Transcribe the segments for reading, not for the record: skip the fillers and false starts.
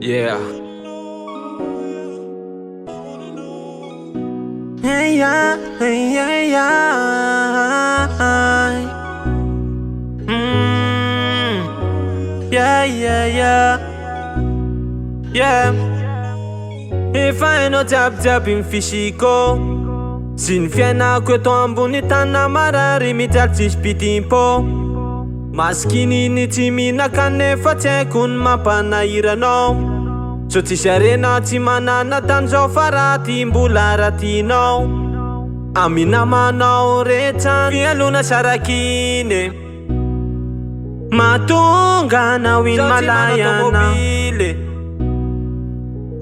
Yeah. Hey, yeah, hey, yeah, yeah. Yeah, yeah, yeah. Yeah. If I no tap in fishy go. Sin fiena kweto ambony tana marary mijaltsisy pitimpo. Maskini ny tsy minaka nefa tsy haiko ny mampanahiranao. So tsisy arena tsy manana tany zao fa raty mbola ratinao. Aminamanao rehetra fialona sarakine. Mahatonga anao iny malayana.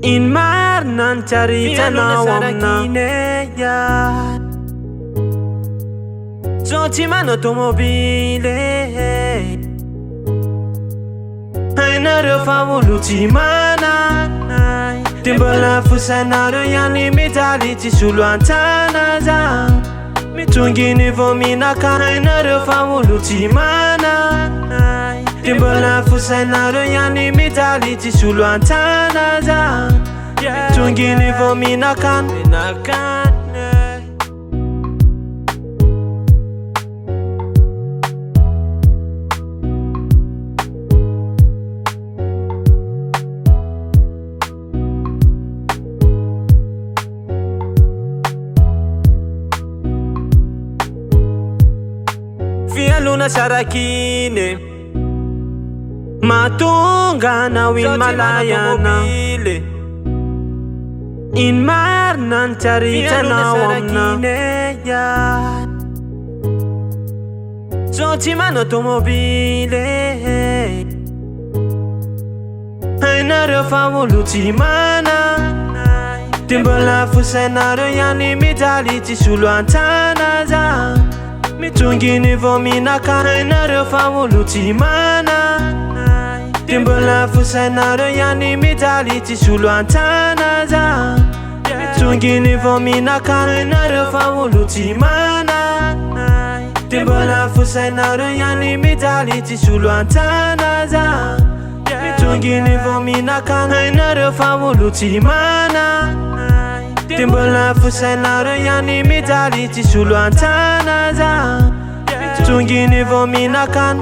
Iny marina ny tsaritsanao aminao. So tsy manao tomobile. Hainareo fa olo tsy manana. Ty mbola fosanareo ihany mijaly tsisy olo antsana za. Mitonginy vo minaka. Hainareo fa olo tsy manana. Ty mbola fosanareo ihany mijaly tsisy olo antsana za. Mitonginy vo minaka. Fialona sarakine. Mahatonga anao iny malayana. Iny marina ny tsaritsanao aminao. So tsy manao tomobile. Hainareo fa olo tsy manana. Ty mbola fosanareo ihany mijaly tsisy olo antsana za. Mitonginy vo minaka. Hainareo fa olo tsy manana. Ty mbola fosanareo ihany mijaly tsisy olo antsana za. Mitonginy vo minaka. Hainareo fa olo tsy manana. Ty mbola fosanareo ihany mijaly tsisy olo antsana za. Mitonginy vo minaka. Hainareo fa olo tsy manana. Ty mbola fosanareo ihany mijaly tsisy olo antsana za. Mitonginy vo minaka.